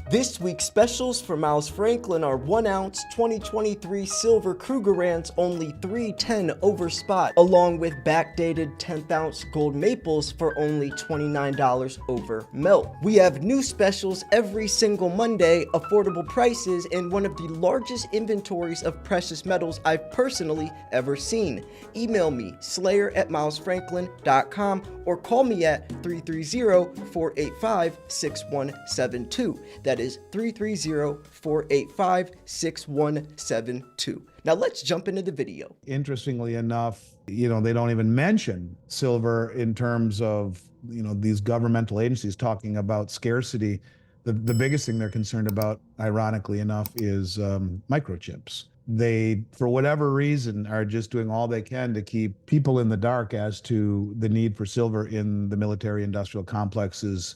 This week's specials for Miles Franklin are 1 ounce 2023 silver Krugerrands only $3.10 over spot, along with backdated 10th ounce gold maples for only $29 over melt. We have new specials every single Monday, affordable prices, and one of the largest inventories of precious metals I've personally ever seen. Email me, slayer@milesfranklin.com, or call me at 330-485-6172. That is 330-485-6172. Now let's jump into the video. Interestingly enough, they don't even mention silver in terms of, these governmental agencies talking about scarcity. The biggest thing they're concerned about, ironically enough, is microchips. They, for whatever reason, are just doing all they can to keep people in the dark as to the need for silver in the military industrial complexes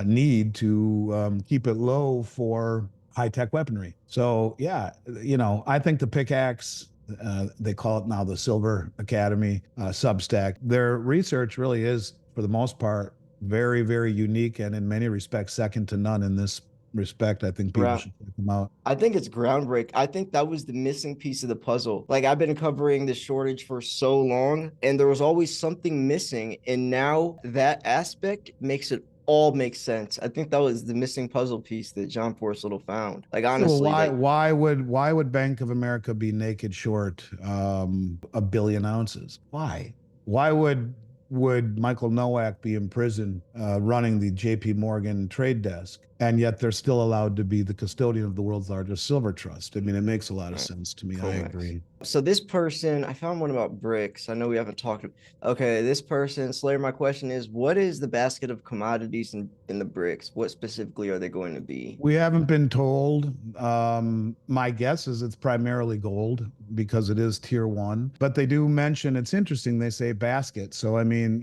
need to keep it low for high-tech weaponry. So, yeah, I think the pickaxe, they call it now the Silver Academy Substack, their research really is, for the most part, very, very unique and in many respects second to none in this respect. I think people should check them out. I think it's groundbreaking. I think that was the missing piece of the puzzle. Like, I've been covering the shortage for so long, and there was always something missing. And now that aspect makes it all make sense. I think that was the missing puzzle piece that John Forstall found. Like, honestly, well, why would Bank of America be naked short a billion ounces? Why would Michael Nowak be in prison running the JP Morgan trade desk, and yet they're still allowed to be the custodian of the world's largest silver trust? I mean, it makes a lot of sense to me. Cool. I agree. So this person, I found one about BRICS. I know we haven't talked. Okay, this person, Slayer, my question is, what is the basket of commodities in the BRICS? What specifically are they going to be? We haven't been told. My guess is it's primarily gold because it is tier 1. But they do mention, it's interesting, they say basket. So, I mean,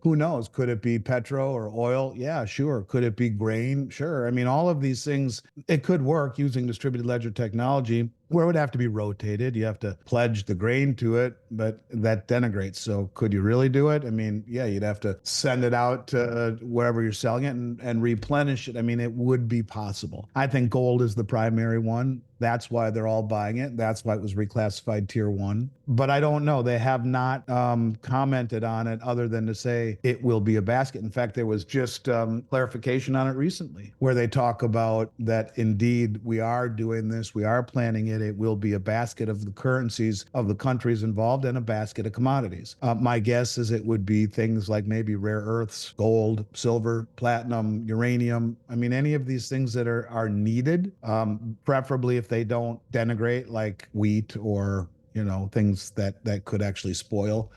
who knows? Could it be petro or oil? Yeah, sure. Could it be grain? Sure. I mean, all of these things, it could work using distributed ledger technology, where it would have to be rotated. You have to pledge the grain to it, but that denigrates. So could you really do it? I mean, yeah, you'd have to send it out to wherever you're selling it and replenish it. I mean, it would be possible. I think gold is the primary one. That's why they're all buying it. That's why it was reclassified tier 1. But I don't know. They have not commented on it other than to say it will be a basket. In fact, there was just clarification on it recently where they talk about that indeed we are doing this. We are planning it. It will be a basket of the currencies of the countries involved and a basket of commodities. My guess is it would be things like maybe rare earths, gold, silver, platinum, uranium. I mean, any of these things that are needed, preferably if they don't denigrate, like wheat or things that could actually spoil.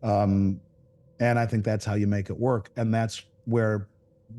And I think that's how you make it work. And that's where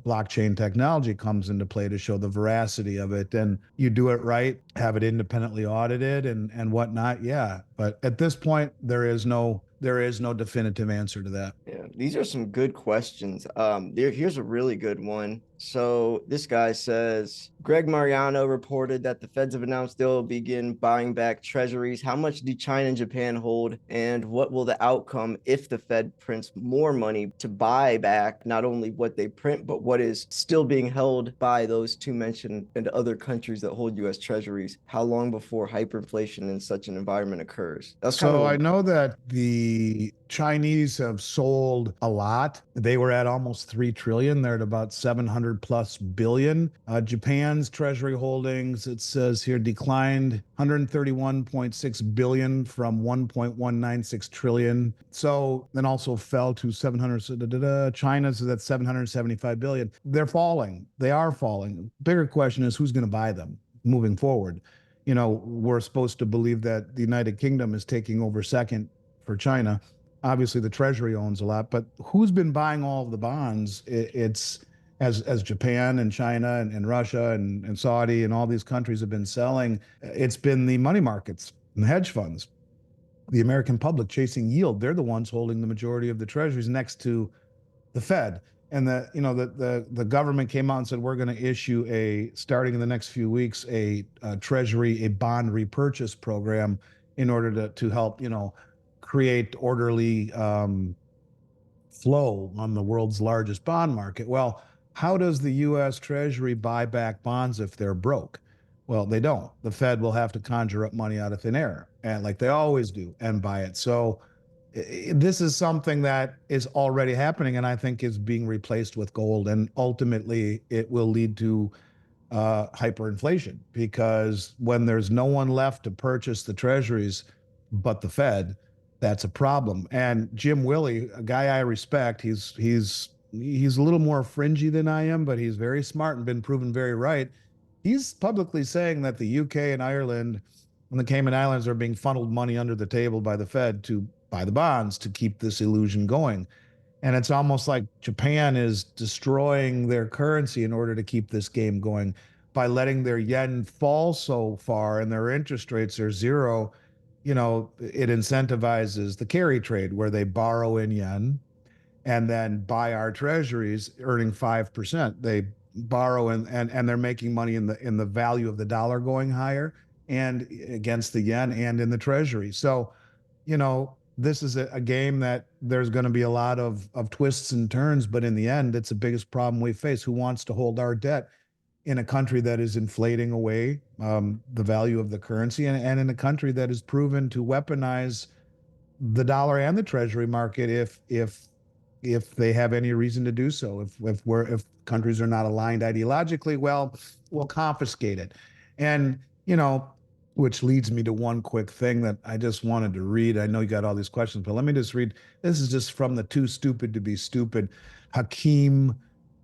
blockchain technology comes into play to show the veracity of it. And you do it right, have it independently audited and whatnot. Yeah. But at this point, there is no definitive answer to that. Yeah, these are some good questions. Here's a really good one. So this guy says, Greg Mariano reported that the Feds have announced they'll begin buying back treasuries. How much do China and Japan hold? And what will the outcome if the Fed prints more money to buy back not only what they print, but what is still being held by those two mentioned and other countries that hold U.S. treasuries? How long before hyperinflation in such an environment occurs? So I know that the Chinese have sold a lot. They were at almost 3 trillion. They're at about 700 plus billion. Japan's treasury holdings, it says here, declined 131.6 billion from 1.196 trillion. So then also fell to 700. China's is at 775 billion. They're falling. They are falling. Bigger question is who's going to buy them moving forward? We're supposed to believe that the United Kingdom is taking over second for China. Obviously, the Treasury owns a lot, but who's been buying all of the bonds? It's as Japan and China and Russia and Saudi and all these countries have been selling. It's been the money markets and hedge funds, the American public chasing yield. They're the ones holding the majority of the treasuries next to the Fed. And the government came out and said, we're going to issue starting in the next few weeks, a Treasury, a bond repurchase program in order to help, create orderly flow on the world's largest bond market. Well, how does the US Treasury buy back bonds if they're broke? Well, they don't. The Fed will have to conjure up money out of thin air, and like they always do, and buy it. So this is something that is already happening, and I think is being replaced with gold. And ultimately, it will lead to hyperinflation, because when there's no one left to purchase the treasuries but the Fed, that's a problem. And Jim Willie, a guy I respect, he's a little more fringy than I am, but he's very smart and been proven very right. He's publicly saying that the UK and Ireland and the Cayman Islands are being funneled money under the table by the Fed to buy the bonds to keep this illusion going. And it's almost like Japan is destroying their currency in order to keep this game going by letting their yen fall so far and their interest rates are zero. You know, it incentivizes the carry trade where they borrow in yen and then buy our treasuries earning 5%. They borrow and they're making money in the value of the dollar going higher and against the yen and in the treasury. So, you know, this is a game that there's going to be a lot of twists and turns, but in the end, it's the biggest problem we face. Who wants to hold our debt in a country that is inflating away the value of the currency, and in a country that is proven to weaponize the dollar and the treasury market if they have any reason to do so. If countries are not aligned ideologically, well, we'll confiscate it. And you know, which leads me to one quick thing that I just wanted to read. I know you got all these questions, but let me just read. This is just from the Too Stupid to Be Stupid. Hakeem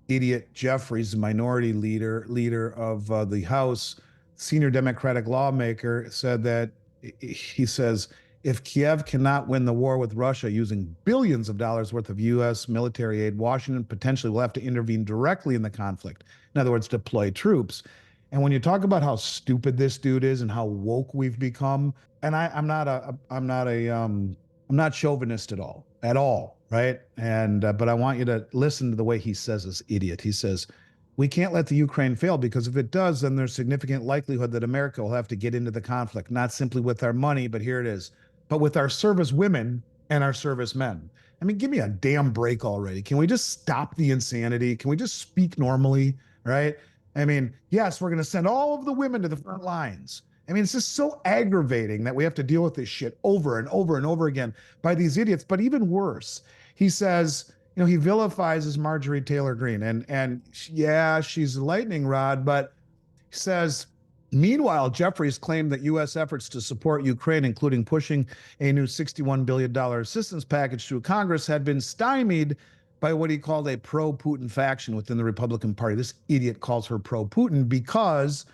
Idiot Jeffries, the minority leader of the House, senior Democratic lawmaker, said that he says if Kiev cannot win the war with Russia using billions of dollars worth of U.S. military aid, Washington potentially will have to intervene directly in the conflict. In other words, deploy troops. And when you talk about how stupid this dude is and how woke we've become, and I'm not chauvinist at all, right? And but I want you to listen to the way he says this idiot. He says, "We can't let the Ukraine fail because if it does, then there's significant likelihood that America will have to get into the conflict, not simply with our money, but here it is, but with our service women and our service men." I mean, give me a damn break already. Can we just stop the insanity? Can we just speak normally, right? I mean, yes, we're going to send all of the women to the front lines. I mean, it's just so aggravating that we have to deal with this shit over and over and over again by these idiots. But even worse, he says, you know, he vilifies his Marjorie Taylor Greene, and yeah, she's a lightning rod, but he says, meanwhile, Jeffries claimed that U.S. efforts to support Ukraine, including pushing a new $61 billion assistance package through Congress, had been stymied by what he called a pro-Putin faction within the Republican Party. This idiot calls her pro-Putin because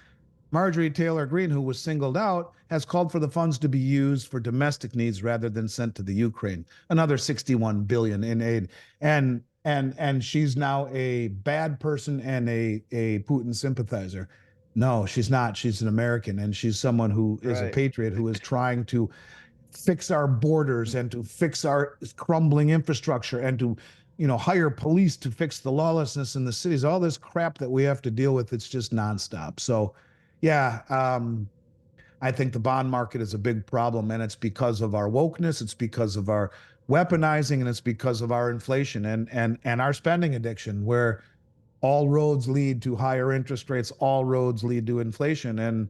Marjorie Taylor Greene, who was singled out, has called for the funds to be used for domestic needs rather than sent to the Ukraine. Another 61 billion in aid, and she's now a bad person and a Putin sympathizer. No, she's not. She's an American, and she's someone who is a Right. patriot who is trying to fix our borders and to fix our crumbling infrastructure and to, you know, hire police to fix the lawlessness in the cities. All this crap that we have to deal with, it's just nonstop. So yeah, I think the bond market is a big problem, and it's because of our wokeness, it's because of our weaponizing, and it's because of our inflation and our spending addiction, where all roads lead to higher interest rates, all roads lead to inflation, and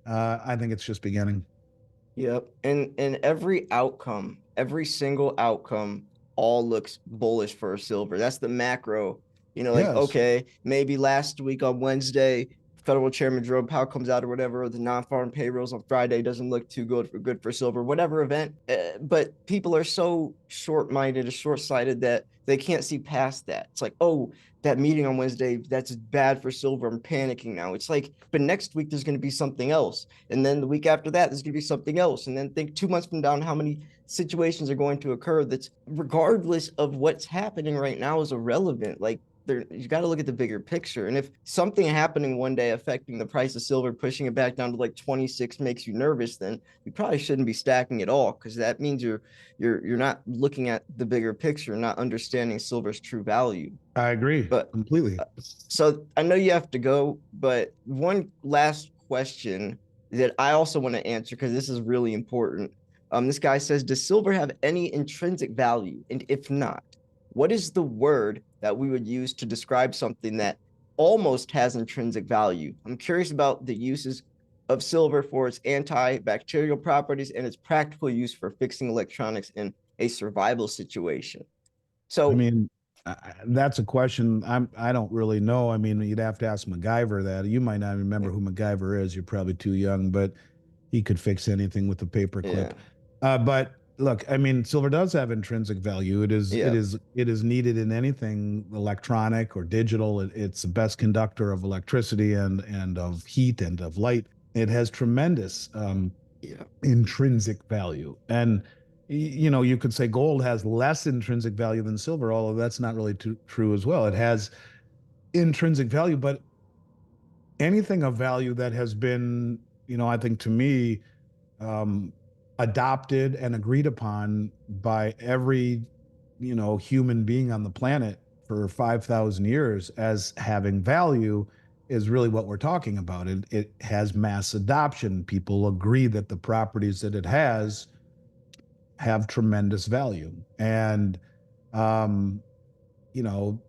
I think it's just beginning. Yep. And every outcome, every single outcome all looks bullish for silver. That's the macro. You know, like, Yes, okay, maybe last week on Wednesday, federal chairman Jerome Powell comes out or whatever, or the non-farm payrolls on Friday doesn't look too good for silver, whatever event. But people are so short-minded or short-sighted that they can't see past that. It's like, oh, that meeting on Wednesday, that's bad for silver. I'm panicking now. It's like, but next week there's going to be something else. And then the week after that, there's going to be something else. And then think 2 months from down how many situations are going to occur that's regardless of what's happening right now is irrelevant. Like there, you got to look at the bigger picture. And if something happening one day affecting the price of silver, pushing it back down to like 26 makes you nervous, then you probably shouldn't be stacking at all, because that means you're not looking at the bigger picture, not understanding silver's true value. I agree But completely. so I know you have to go, but one last question that I also want to answer because this is really important. This guy says, does silver have any intrinsic value? And if not, what is the word that we would use to describe something that almost has intrinsic value. I'm curious about the uses of silver for its antibacterial properties and its practical use for fixing electronics in a survival situation. I So, mean, that's a question I don't really know. I mean, you'd have to ask MacGyver that. You might not remember who MacGyver is. You're probably too young, but he could fix anything with a paperclip. yeah, But look, I mean, silver does have intrinsic value. yeah, It is needed in anything electronic or digital. It's the best conductor of electricity and of heat and of light. It has tremendous yeah, intrinsic value. And you know, you could say gold has less intrinsic value than silver, although that's not really true as well. It has intrinsic value, but anything of value that has been, you know, I think to me, um, adopted and agreed upon by every, you know, human being on the planet for 5,000 years as having value is really what we're talking about. It has mass adoption. People agree that the properties that it has have tremendous value. And, um, you know,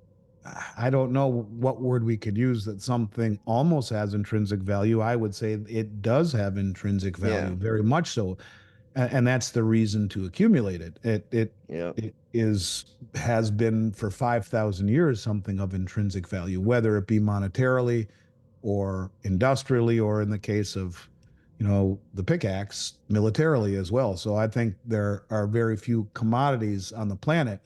I don't know what word we could use that something almost has intrinsic value. I would say it does have intrinsic yeah, value, very much so, and that's the reason to accumulate it. yeah, It is has been for 5,000 years something of intrinsic value, whether it be monetarily or industrially, or in the case of, you know, the pickaxe, militarily as well. So I think there are very few commodities on the planet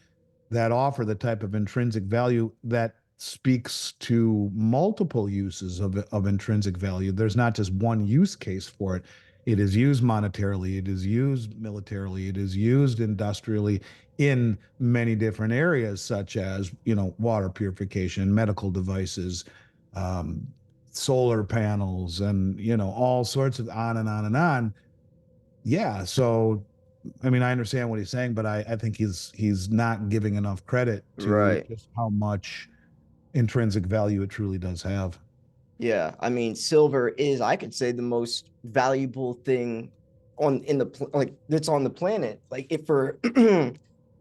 that offer the type of intrinsic value that speaks to multiple uses of intrinsic value. There's not just one use case for it. It is used monetarily, it is used militarily, it is used industrially in many different areas, such as, you know, water purification, medical devices, um, solar panels, and, you know, all sorts of on and on and on. Yeah. So I mean, I understand what he's saying, but I think he's not giving enough credit to right. just how much intrinsic value it truly does have. Yeah, I mean, silver is, I could say, the most valuable thing like that's on the planet. Like if for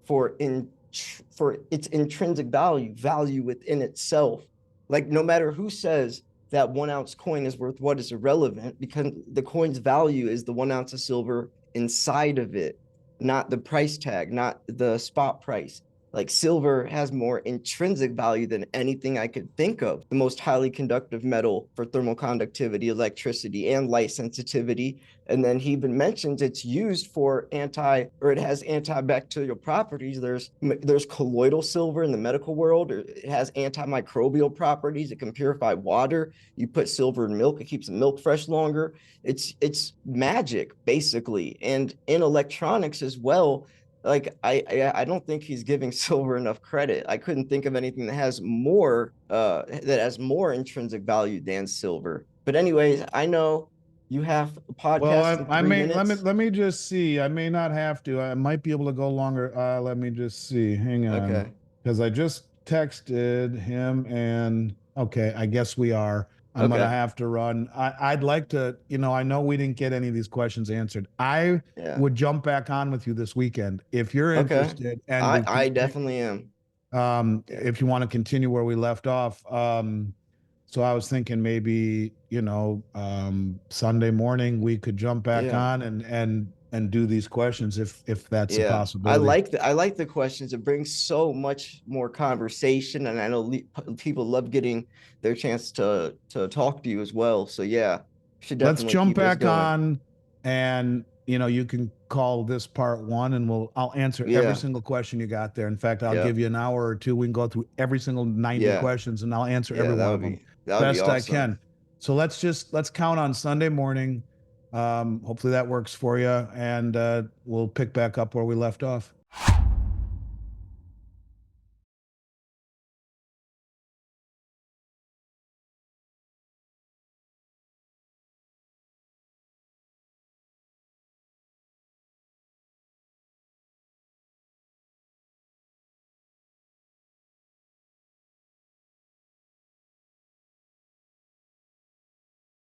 for its intrinsic value within itself. Like no matter who says that 1 ounce coin is worth what is irrelevant, because the coin's value is the 1 ounce of silver inside of it, not the price tag, not the spot price. Like silver has more intrinsic value than anything I could think of. The most highly conductive metal for thermal conductivity, electricity, and light sensitivity. And then he even mentions it's used for it has antibacterial properties. There's colloidal silver in the medical world. It has antimicrobial properties. It can purify water. You put silver in milk, it keeps the milk fresh longer. It's magic basically. And in electronics as well, like I don't think he's giving silver enough credit. I couldn't think of anything that has more intrinsic value than silver. But anyways, I know you have a Well, podcast in I three may minutes. let me just see. I may not have to. I might be able to go longer. Let me just see. Hang on, Okay. because I just texted him, and okay, I guess we are. I'm gonna Okay. have to run. I'd like to, you know, I know we didn't get any of these questions answered. I Yeah. would jump back on with you this weekend if you're Okay. interested, and I we I continue. definitely am. Yeah. If you want to continue where we left off. So I was thinking maybe, you know, Sunday morning we could jump back Yeah. on and do these questions if that's a Yeah, possibility. I like the questions. It brings so much more conversation, and I know people love getting their chance to talk to you as well. So yeah, should Let's definitely jump keep this back going. on, and you know, you can call this part one, and I'll answer every Yeah, single question you got there. In fact, I'll yeah, give you an hour or two. We can go through every single 90 yeah, questions, and I'll answer every yeah. one of them That would be best I awesome. can. So let's count on Sunday morning. Hopefully that works for you, and we'll pick back up where we left off.